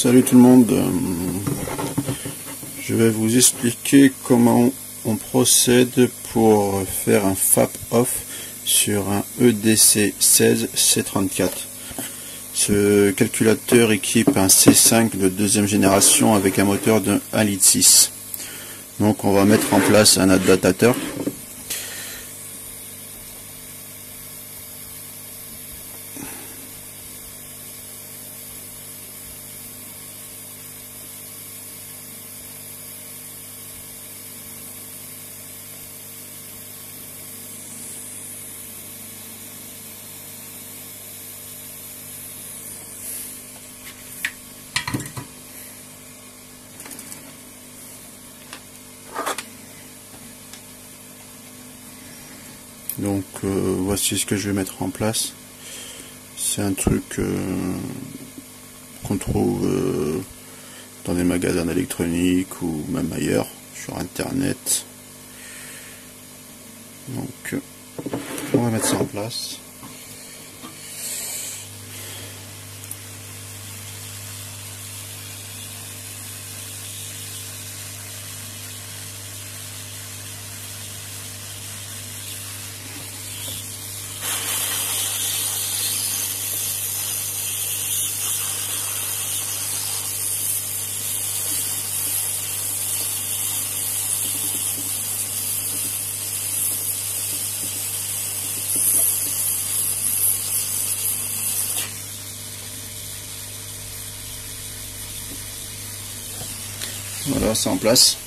Salut tout le monde, je vais vous expliquer comment on procède pour faire un FAP off sur un EDC16C34. Ce calculateur équipe un C5 de deuxième génération avec un moteur de 1,6 litre. Donc on va mettre en place un adaptateur. Donc voici ce que je vais mettre en place. C'est un truc qu'on trouve dans des magasins d'électronique ou même ailleurs sur internet. Donc on va mettre ça en place. Voilà, c'est en place.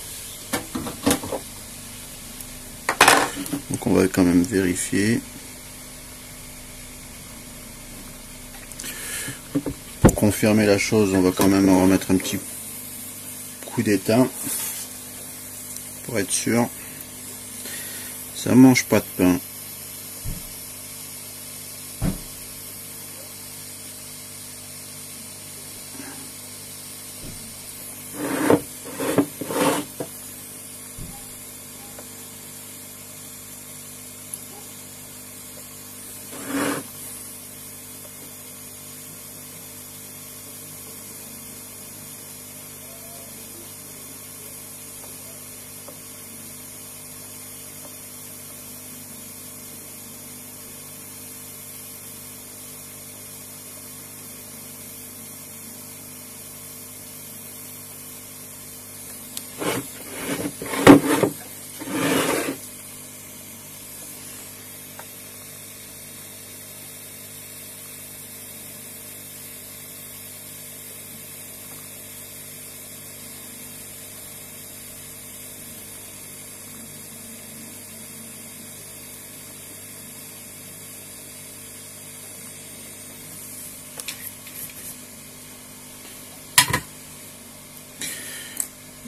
Donc on va quand même vérifier. Pour confirmer la chose, on va quand même en remettre un petit coup d'étain pour être sûr. Ça mange pas de pain.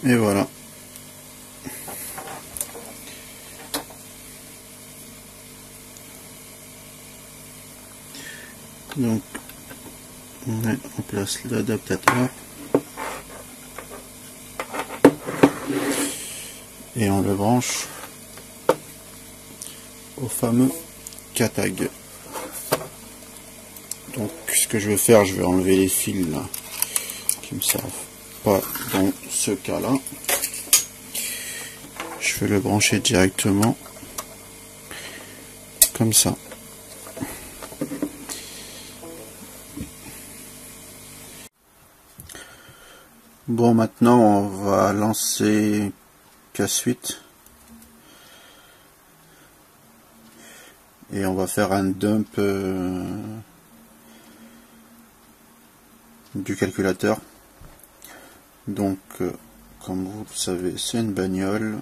Et voilà. Donc on met en place l'adaptateur et on le branche au fameux Katag. Donc ce que je vais faire, je vais enlever les fils là, qui me servent pas dans ce cas là. Je vais le brancher directement comme ça. Bon, maintenant on va lancer K-Suite et on va faire un dump du calculateur. Donc comme vous le savez, c'est une bagnole,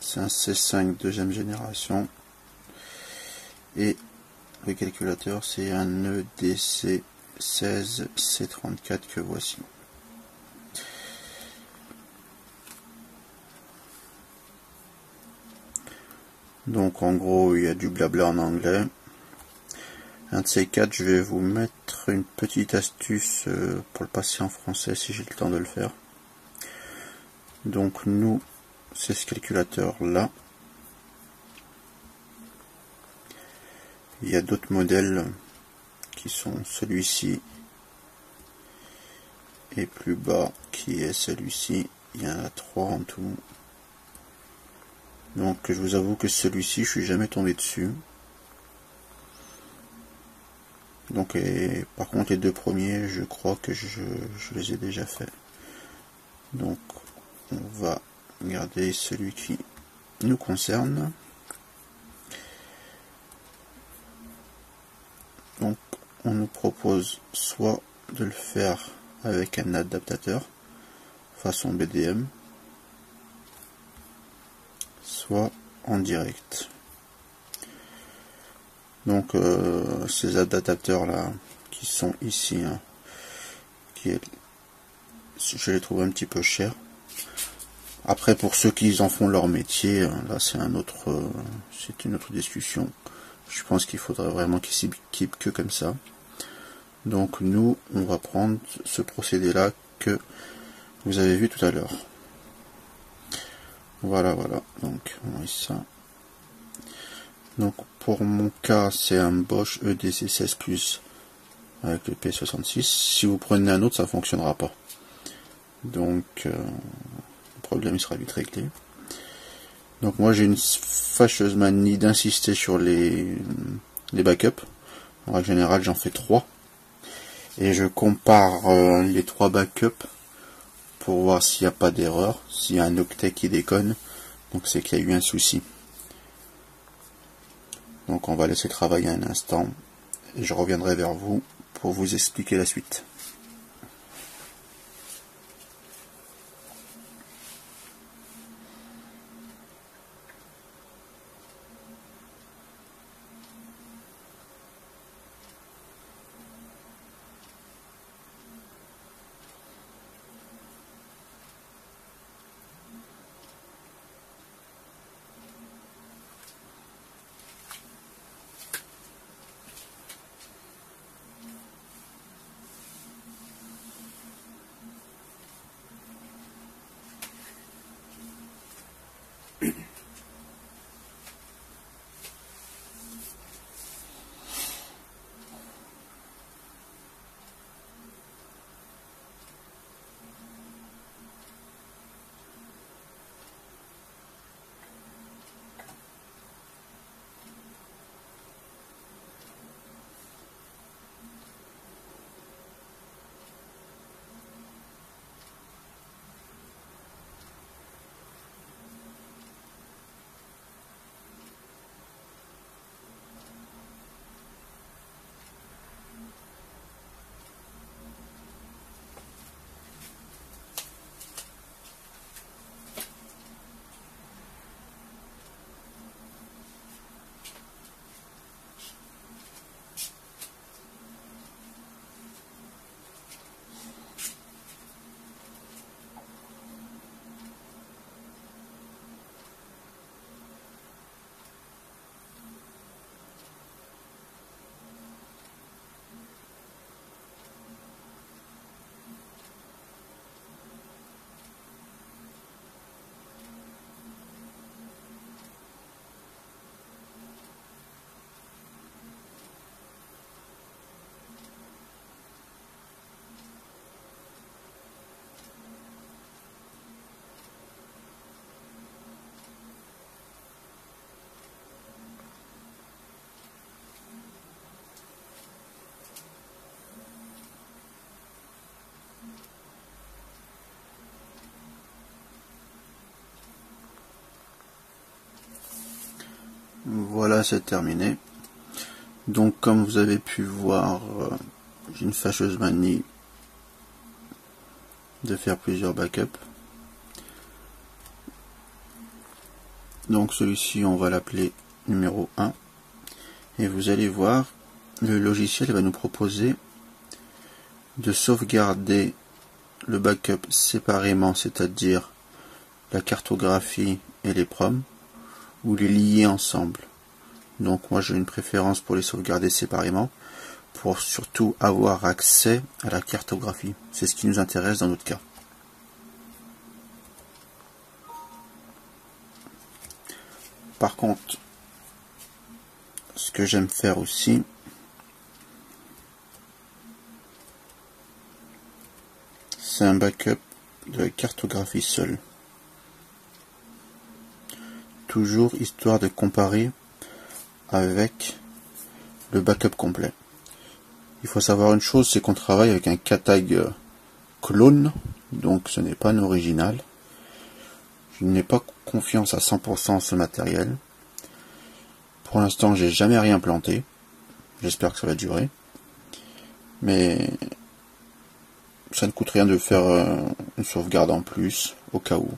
c'est un C5 deuxième génération et le calculateur c'est un EDC16C34 que voici. Donc en gros il y a du blabla en anglais. Un de ces quatre, je vais vous mettre une petite astuce pour le passer en français si j'ai le temps de le faire. Donc nous, c'est ce calculateur là. Il y a d'autres modèles qui sont celui-ci et plus bas qui est celui-ci. Il y en a 3 en tout. Donc je vous avoue que celui-ci je suis jamais tombé dessus. Donc par contre les 2 premiers je crois que je les ai déjà fait. Donc on va regarder celui qui nous concerne. Donc on nous propose soit de le faire avec un adaptateur façon BDM, soit en direct. Donc ces adaptateurs là qui sont ici, hein, je les trouve un petit peu chers. Après pour ceux qui en font leur métier, là c'est une autre discussion. Je pense qu'il faudrait vraiment qu'ils s'équipent que comme ça. Donc nous on va prendre ce procédé là que vous avez vu tout à l'heure. Voilà, donc on met ça. Donc pour mon cas c'est un Bosch EDC 16 Plus avec le P66. Si vous prenez un autre ça fonctionnera pas. Donc le problème il sera vite réglé. Donc moi j'ai une fâcheuse manie d'insister sur les backups. En règle générale j'en fais 3. Et je compare les 3 backups pour voir s'il n'y a pas d'erreur. S'il y a un octet qui déconne, donc c'est qu'il y a eu un souci. Donc on va laisser travailler un instant et je reviendrai vers vous pour vous expliquer la suite. Voilà, c'est terminé. Donc comme vous avez pu voir, j'ai une fâcheuse manie de faire plusieurs backups. Donc celui-ci on va l'appeler numéro 1 et vous allez voir, le logiciel va nous proposer de sauvegarder le backup séparément, c'est-à-dire la cartographie et les proms, ou les lier ensemble. Donc moi j'ai une préférence pour les sauvegarder séparément, pour surtout avoir accès à la cartographie. C'est ce qui nous intéresse dans notre cas. Par contre, ce que j'aime faire aussi, c'est un backup de la cartographie seule. Toujours histoire de comparer avec le backup complet. Il faut savoir une chose, c'est qu'on travaille avec un CATAG clone, donc ce n'est pas un original. Je n'ai pas confiance à 100% en ce matériel. Pour l'instant, j'ai jamais rien planté. J'espère que ça va durer. Mais ça ne coûte rien de faire une sauvegarde en plus, au cas où.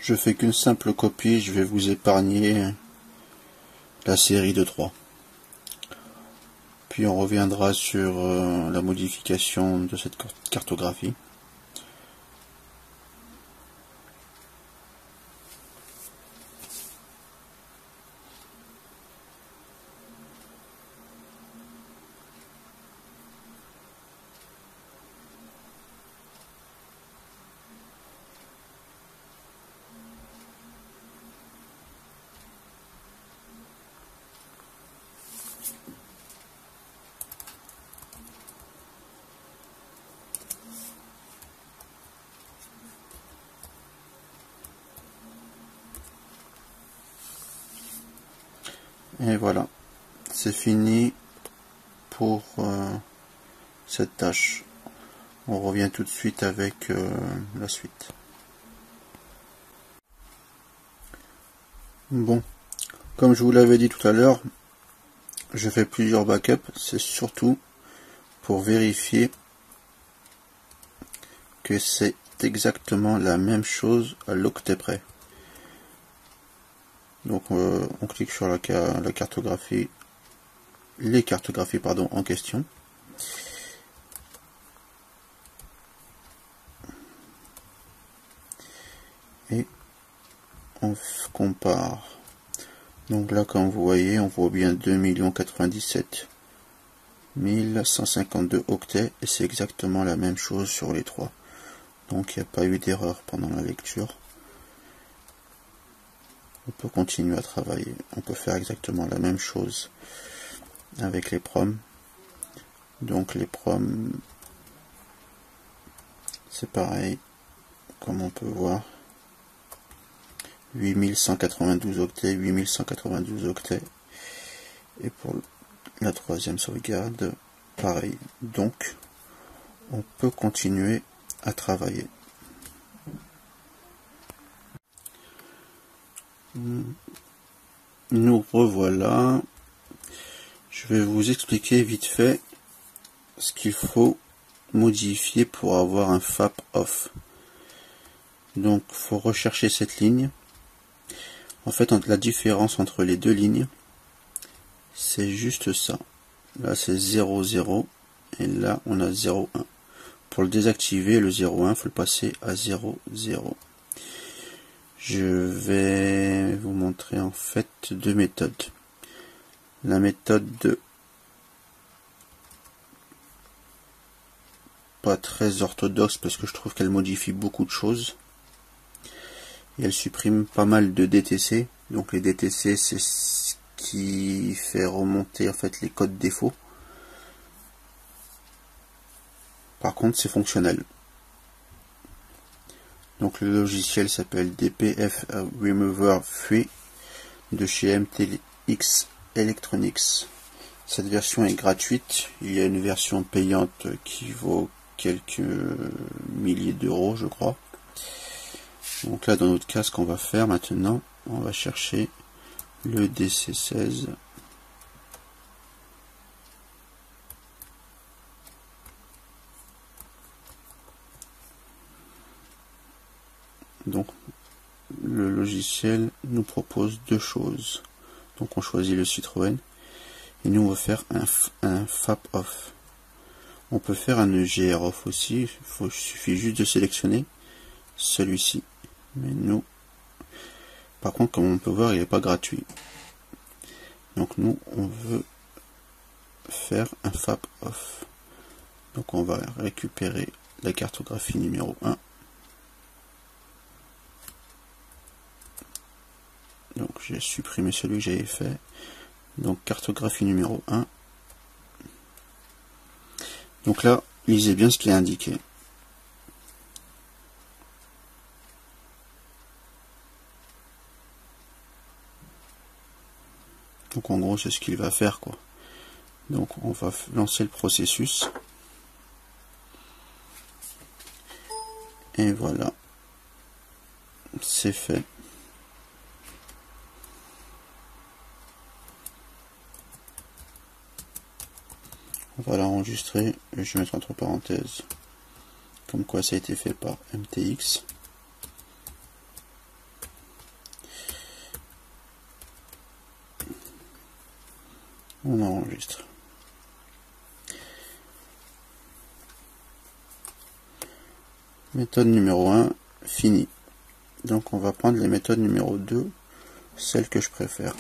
Je fais qu'une simple copie, je vais vous épargner la série de 3. Puis on reviendra sur la modification de cette cartographie. Et voilà, c'est fini pour cette tâche. On revient tout de suite avec la suite. Bon, comme je vous l'avais dit tout à l'heure, je fais plusieurs backups, c'est surtout pour vérifier que c'est exactement la même chose à l'octet près. Donc on clique sur la cartographie, les cartographies pardon, en question. Et on compare. Donc là, comme vous voyez, on voit bien 2 097 152 octets et c'est exactement la même chose sur les trois. Donc il n'y a pas eu d'erreur pendant la lecture. On peut continuer à travailler. On peut faire exactement la même chose avec les proms. Donc les proms, c'est pareil, comme on peut voir. 8192 octets, 8192 octets. Et pour la troisième sauvegarde, pareil. Donc, on peut continuer à travailler. Nous revoilà. Je vais vous expliquer vite fait ce qu'il faut modifier pour avoir un FAP off. Donc, il faut rechercher cette ligne. En fait, la différence entre les deux lignes, c'est juste ça. Là, c'est 0, 0. Et là, on a 0, 1. Pour le désactiver, le 0, 1, il faut le passer à 0, 0. Je vais vous montrer en fait deux méthodes. La méthode pas très orthodoxe parce que je trouve qu'elle modifie beaucoup de choses. Et elle supprime pas mal de DTC. Donc les DTC, c'est ce qui fait remonter en fait les codes défauts. Par contre, c'est fonctionnel. Donc le logiciel s'appelle DPF Remover Free de chez MTX Electronics. Cette version est gratuite. Il y a une version payante qui vaut quelques milliers d'euros, je crois. Donc là, dans notre cas, ce qu'on va faire maintenant, on va chercher le DC16. Donc, le logiciel nous propose deux choses. Donc, on choisit le Citroën. Et nous, on va faire un FAP off. On peut faire un EGR off aussi. Il suffit juste de sélectionner celui-ci. Mais nous, par contre, comme on peut voir, il n'est pas gratuit. Donc nous, on veut faire un FAP off. Donc on va récupérer la cartographie numéro 1. Donc j'ai supprimé celui que j'avais fait. Donc cartographie numéro 1. Donc là, lisez bien ce qui est indiqué. Donc en gros, c'est ce qu'il va faire, quoi. Donc on va lancer le processus. Et voilà. C'est fait. On va l'enregistrer. Je vais mettre entre parenthèses comme quoi ça a été fait par MTX. On enregistre. Méthode numéro 1, fini. Donc on va prendre les méthodes numéro 2, celle que je préfère.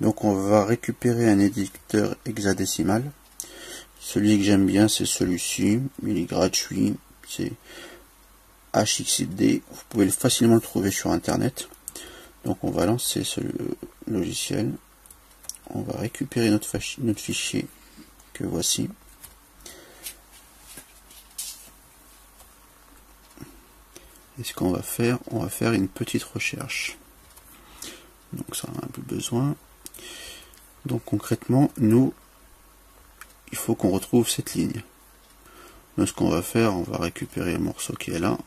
Donc on va récupérer un éditeur hexadécimal. Celui que j'aime bien, c'est celui-ci. Il est gratuit. C'est HXD. Vous pouvez facilement le trouver sur Internet. Donc on va lancer ce logiciel. On va récupérer notre fichier que voici. Et ce qu'on va faire, on va faire une petite recherche. Donc ça, on n'a plus besoin. Donc concrètement, nous, il faut qu'on retrouve cette ligne. Donc ce qu'on va faire, on va récupérer le morceau qui est là.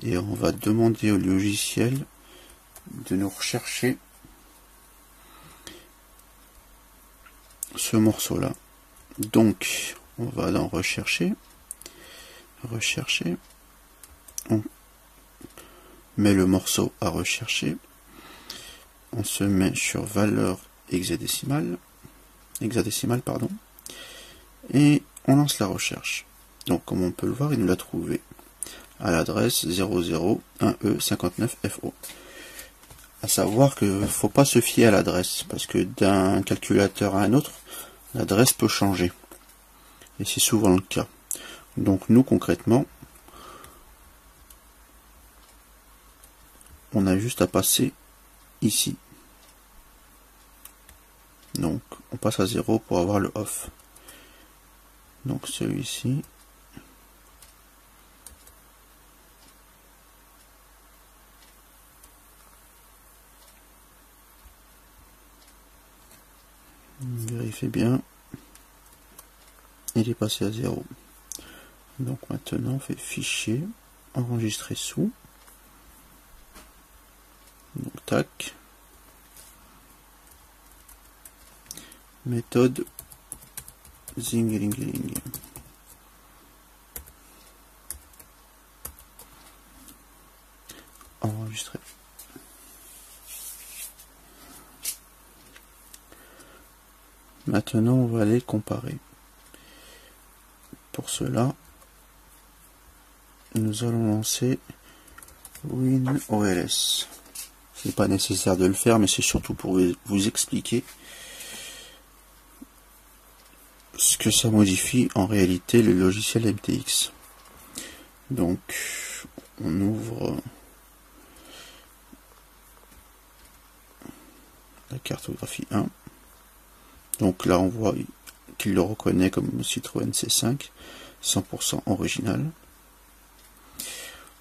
Et on va demander au logiciel de nous rechercher ce morceau-là. Donc, on va dans rechercher. On met le morceau à rechercher. On se met sur valeur hexadécimale, pardon, et on lance la recherche. Donc comme on peut le voir, il nous l'a trouvé à l'adresse 001E59FO. À savoir qu'il ne faut pas se fier à l'adresse, parce que d'un calculateur à un autre, l'adresse peut changer. Et c'est souvent le cas. Donc nous concrètement, on a juste à passer ici. Donc on passe à 0 pour avoir le off. Donc celui-ci. Vérifiez bien. Il est passé à 0. Donc maintenant on fait fichier, enregistrer sous. Donc tac. Méthode Zinglingling. Enregistrer. Maintenant on va aller comparer. Pour cela, nous allons lancer WinOLS. Ce n'est pas nécessaire de le faire, mais c'est surtout pour vous expliquer ce que ça modifie en réalité le logiciel MTX. Donc, on ouvre la cartographie 1. Donc là, on voit qu'il le reconnaît comme Citroën C5, 100% original.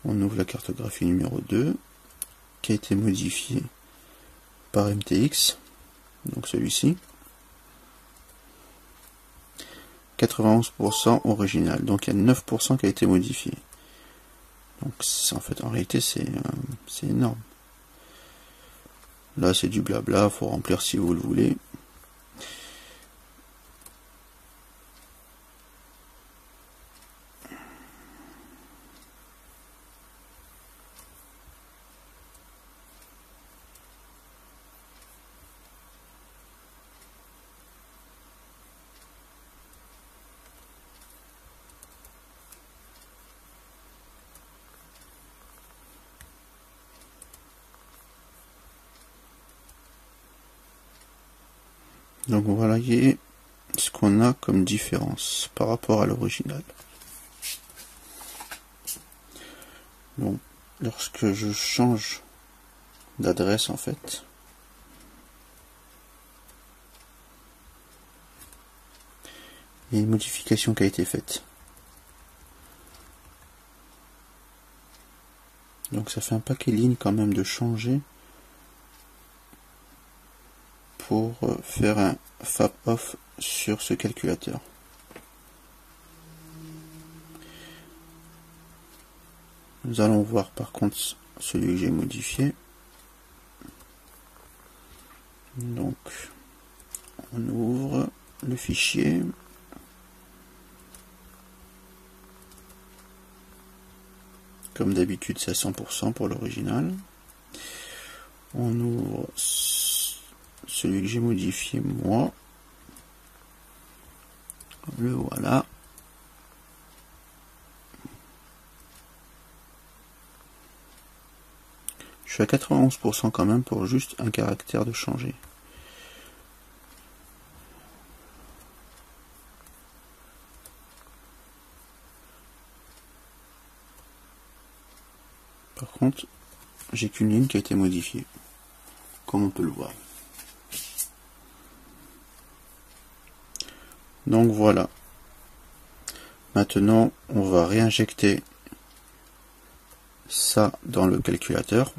On ouvre la cartographie numéro 2, qui a été modifiée par MTX, donc celui-ci. 91% original, donc il y a 9% qui a été modifié. Donc en fait, en réalité, c'est énorme. Là, c'est du blabla, faut remplir si vous le voulez. Donc voilà ce qu'on a comme différence par rapport à l'original. Donc lorsque je change d'adresse en fait, il y a une modification qui a été faite. Donc ça fait un paquet de lignes quand même de changer pour faire un FAP off sur ce calculateur. Nous allons voir par contre celui que j'ai modifié. Donc on ouvre le fichier. Comme d'habitude, c'est à 100% pour l'original. On ouvre celui que j'ai modifié moi. Le voilà. Je suis à 91% quand même pour juste un caractère de changer. Par contre, j'ai qu'une ligne qui a été modifiée, comme on peut le voir. Donc voilà. Maintenant, on va réinjecter ça dans le calculateur.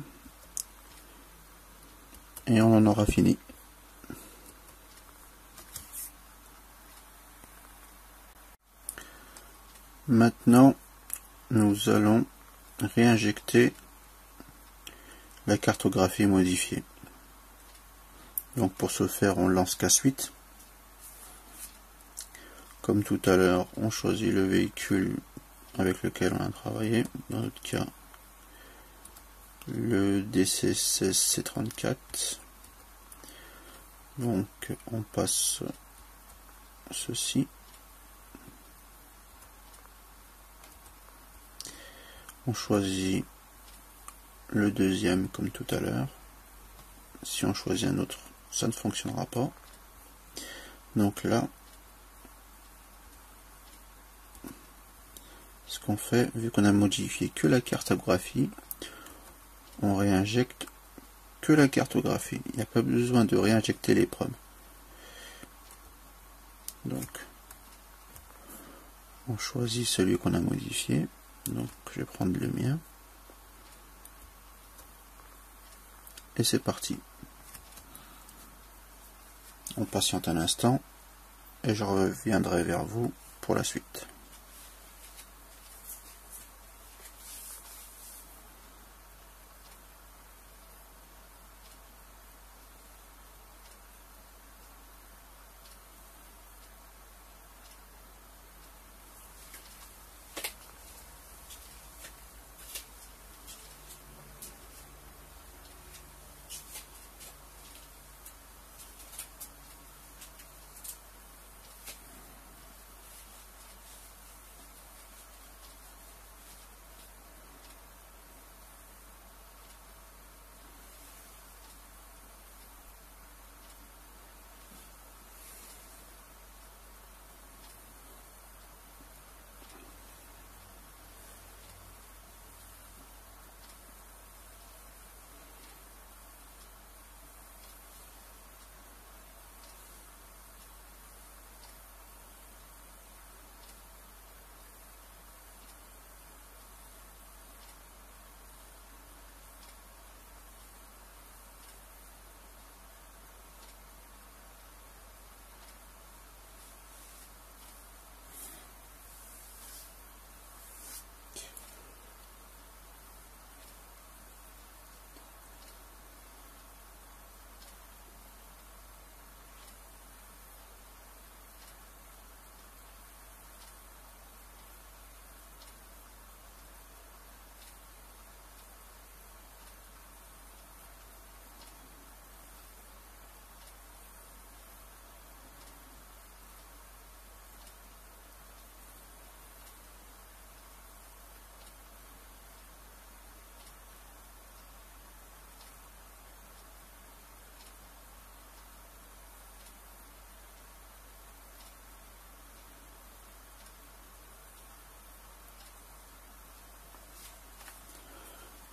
Et on en aura fini. Maintenant, nous allons réinjecter la cartographie modifiée. Donc pour ce faire, on lance K-Suite. Comme tout à l'heure, on choisit le véhicule avec lequel on a travaillé. Dans notre cas, le DC16C34. Donc on passe ceci. On choisit le deuxième comme tout à l'heure. Si on choisit un autre, ça ne fonctionnera pas. Donc là, ce qu'on fait, vu qu'on a modifié que la cartographie, on réinjecte que la cartographie. Il n'y a pas besoin de réinjecter les proms. Donc, on choisit celui qu'on a modifié. Donc, je vais prendre le mien. Et c'est parti. On patiente un instant et je reviendrai vers vous pour la suite.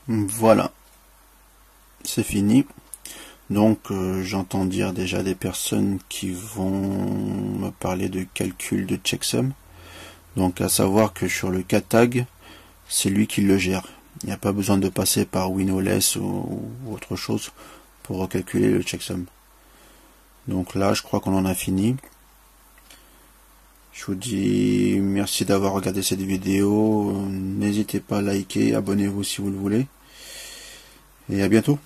Voilà, c'est fini. Donc j'entends dire déjà des personnes qui vont me parler de calcul de checksum. Donc à savoir que sur le KTag, c'est lui qui le gère. Il n'y a pas besoin de passer par Winoless ou autre chose pour recalculer le checksum. Donc là, je crois qu'on en a fini. Je vous dis merci d'avoir regardé cette vidéo. N'hésitez pas à liker, abonnez-vous si vous le voulez. Et à bientôt.